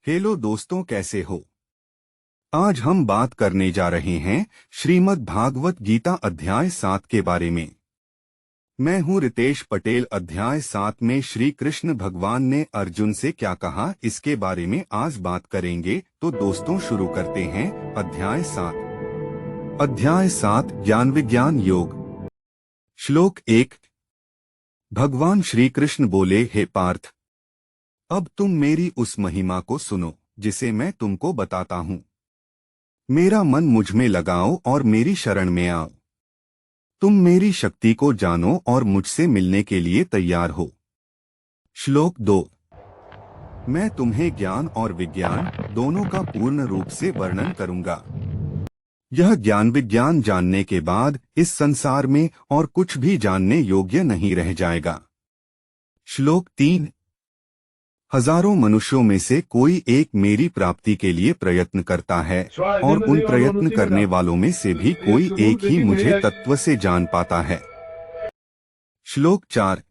Hello दोस्तों, कैसे हो? आज हम बात करने जा रहे हैं श्रीमद् भागवत गीता अध्याय 7 के बारे में। मैं हूं रितेश पटेल। अध्याय 7 में श्री कृष्ण भगवान ने अर्जुन से क्या कहा, इसके बारे में आज बात करेंगे। तो दोस्तों, शुरू करते हैं अध्याय 7। अध्याय 7 ज्ञान विज्ञान योग। श्लोक 1। भगवान श्री कृष्ण बोले, हे पार्थ, अब तुम मेरी उस महिमा को सुनो जिसे मैं तुमको बताता हूं। मेरा मन मुझ में लगाओ और मेरी शरण में आओ। तुम मेरी शक्ति को जानो और मुझसे मिलने के लिए तैयार हो। श्लोक 2। मैं तुम्हें ज्ञान और विज्ञान दोनों का पूर्ण रूप से वर्णन करूंगा। यह ज्ञान विज्ञान जानने के बाद इस संसार में और कुछ भी जानने योग्य नहीं रह जाएगा। श्लोक 3। हजारों मनुष्यों में से कोई एक मेरी प्राप्ति के लिए प्रयत्न करता है और उन प्रयत्न करने वालों में से भी कोई एक ही मुझे तत्व से जान पाता है। श्लोक 4।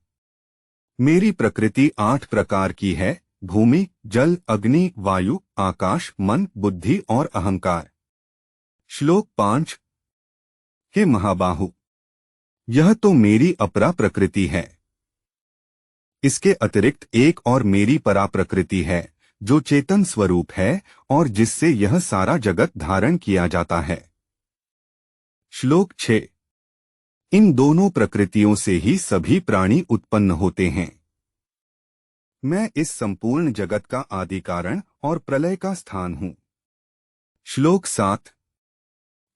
मेरी प्रकृति 8 प्रकार की है: भूमि, जल, अग्नि, वायु, आकाश, मन, बुद्धि और अहंकार। श्लोक 5। हे महाबाहु, यह तो मेरी अपरा प्रकृति है। इसके अतिरिक्त एक और मेरी परा प्रकृति है जो चेतन स्वरूप है और जिससे यह सारा जगत धारण किया जाता है। श्लोक 6। इन दोनों प्रकृतियों से ही सभी प्राणी उत्पन्न होते हैं। मैं इस संपूर्ण जगत का आदि कारण और प्रलय का स्थान हूं। श्लोक 7।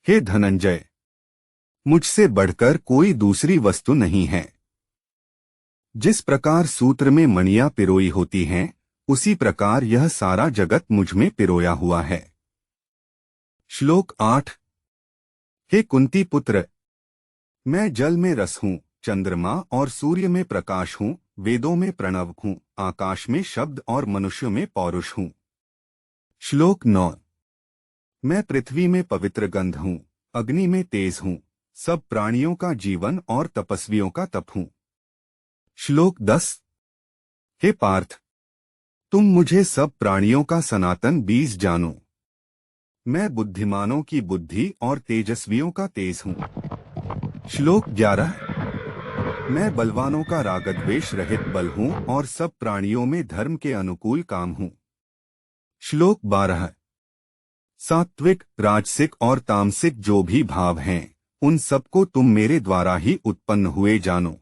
हे धनंजय, मुझसे बढ़कर कोई दूसरी वस्तु नहीं है। जिस प्रकार सूत्र में मणियां पिरोई होती हैं, उसी प्रकार यह सारा जगत मुझ में पिरोया हुआ है। श्लोक 8। हे कुंती पुत्र, मैं जल में रस हूं, चंद्रमा और सूर्य में प्रकाश हूं, वेदों में प्रणव हूं, आकाश में शब्द और मनुष्य में पौरुष हूं। श्लोक 9। मैं पृथ्वी में पवित्र गंध हूं, अग्नि में तेज हूं, सब प्राणियों का जीवन और तपस्वियों का तप हूं। श्लोक 10। हे पार्थ, तुम मुझे सब प्राणियों का सनातन बीज जानो। मैं बुद्धिमानों की बुद्धि और तेजस्वियों का तेज हूं। श्लोक 11। मैं बलवानों का रागद्वेष रहित बल हूं और सब प्राणियों में धर्म के अनुकूल काम हूं। श्लोक 12। सात्विक, राजसिक और तामसिक जो भी भाव हैं, उन सबको तुम मेरे द्वारा ही उत्पन्न हुए जानो।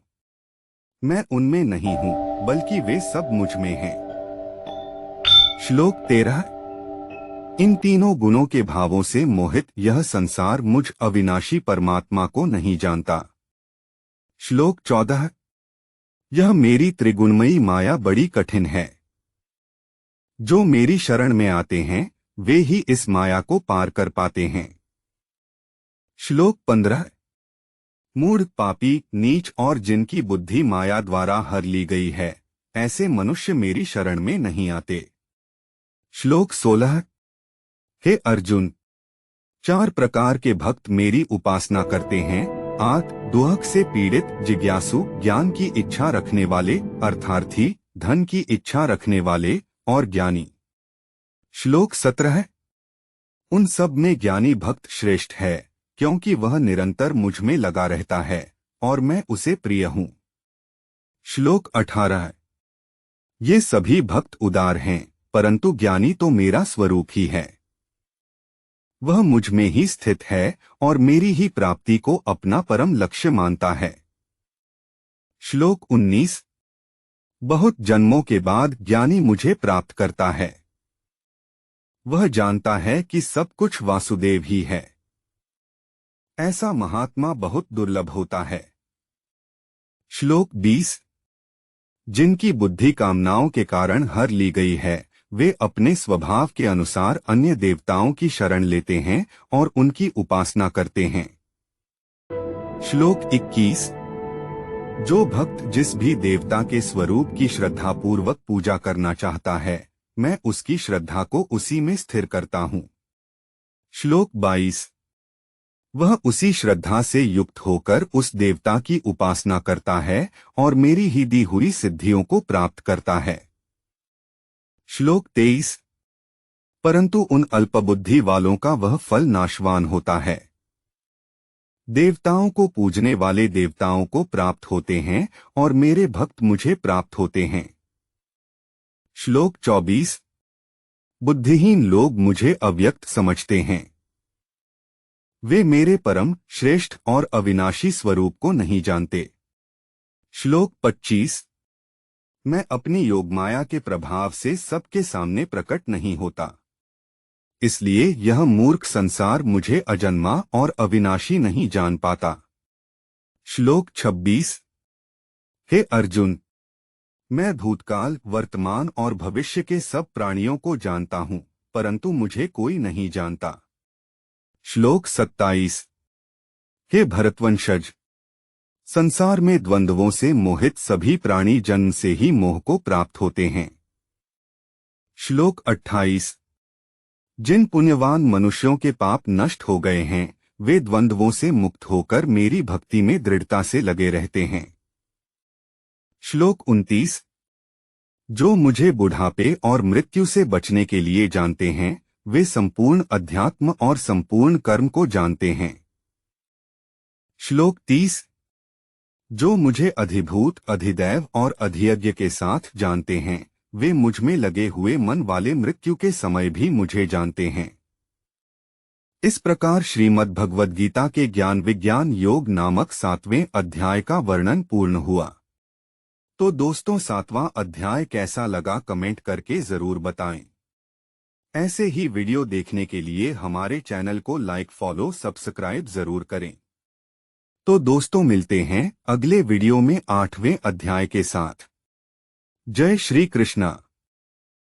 मैं उनमें नहीं हूं, बल्कि वे सब मुझ में हैं। श्लोक 13। इन तीनों गुणों के भावों से मोहित यह संसार मुझ अविनाशी परमात्मा को नहीं जानता। श्लोक 14। यह मेरी त्रिगुणमयी माया बड़ी कठिन है। जो मेरी शरण में आते हैं, वे ही इस माया को पार कर पाते हैं। श्लोक 15। मूढ़, पापी, नीच और जिनकी बुद्धि माया द्वारा हर ली गई है, ऐसे मनुष्य मेरी शरण में नहीं आते। श्लोक 16। हे अर्जुन, 4 प्रकार के भक्त मेरी उपासना करते हैं: आर्त, दुहक से पीड़ित, जिज्ञासु, ज्ञान की इच्छा रखने वाले, अर्थार्थी, धन की इच्छा रखने वाले और ज्ञानी। श्लोक 17। उन सब में ज्ञानी भक्त श्रेष्ठ है, क्योंकि वह निरंतर मुझ में लगा रहता है और मैं उसे प्रिय हूं। श्लोक 18। ये सभी भक्त उदार हैं, परंतु ज्ञानी तो मेरा स्वरूप ही है। वह मुझ में ही स्थित है और मेरी ही प्राप्ति को अपना परम लक्ष्य मानता है। श्लोक 19। बहुत जन्मों के बाद ज्ञानी मुझे प्राप्त करता है। वह जानता है कि सब कुछ वासुदेव ही है। ऐसा महात्मा बहुत दुर्लभ होता है। श्लोक 20। जिनकी बुद्धि कामनाओं के कारण हर ली गई है, वे अपने स्वभाव के अनुसार अन्य देवताओं की शरण लेते हैं और उनकी उपासना करते हैं। श्लोक 21। जो भक्त जिस भी देवता के स्वरूप की श्रद्धापूर्वक पूजा करना चाहता है, मैं उसकी श्रद्धा को उसी में स्थिर करता हूं। श्लोक 22। वह उसी श्रद्धा से युक्त होकर उस देवता की उपासना करता है और मेरी ही दी हुई सिद्धियों को प्राप्त करता है। श्लोक 23। परंतु उन अल्पबुद्धि वालों का वह फल नाशवान होता है। देवताओं को पूजने वाले देवताओं को प्राप्त होते हैं और मेरे भक्त मुझे प्राप्त होते हैं। श्लोक 24। बुद्धिहीन लोग मुझे अव्यक्त समझते हैं। वे मेरे परम श्रेष्ठ और अविनाशी स्वरूप को नहीं जानते। श्लोक 25। मैं अपनी योगमाया के प्रभाव से सबके सामने प्रकट नहीं होता, इसलिए यह मूर्ख संसार मुझे अजन्मा और अविनाशी नहीं जान पाता। श्लोक 26। हे अर्जुन, मैं भूतकाल, वर्तमान और भविष्य के सब प्राणियों को जानता हूं, परंतु मुझे कोई नहीं जानता। श्लोक 27। हे भरतवंशज, संसार में द्वंद्वों से मोहित सभी प्राणी जन्म से ही मोह को प्राप्त होते हैं। श्लोक 28। जिन पुण्यवान मनुष्यों के पाप नष्ट हो गए हैं, वे द्वंद्वों से मुक्त होकर मेरी भक्ति में दृढ़ता से लगे रहते हैं। श्लोक 29। जो मुझे बुढ़ापे और मृत्यु से बचने के लिए जानते हैं, वे संपूर्ण अध्यात्म और संपूर्ण कर्म को जानते हैं। श्लोक 30। जो मुझे अधिभूत, अधिदैव और अधियज्ञ के साथ जानते हैं, वे मुझ में लगे हुए मन वाले मृत्यु के समय भी मुझे जानते हैं। इस प्रकार श्रीमद् भगवद गीता के ज्ञान विज्ञान योग नामक 7वें अध्याय का वर्णन पूर्ण हुआ। तो दोस्तों, 7वां अध्याय कैसा लगा कमेंट करके जरूर बताएं। ऐसे ही वीडियो देखने के लिए हमारे चैनल को लाइक, फॉलो, सब्सक्राइब जरूर करें। तो दोस्तों, मिलते हैं अगले वीडियो में 8वें अध्याय के साथ। जय श्री कृष्णा।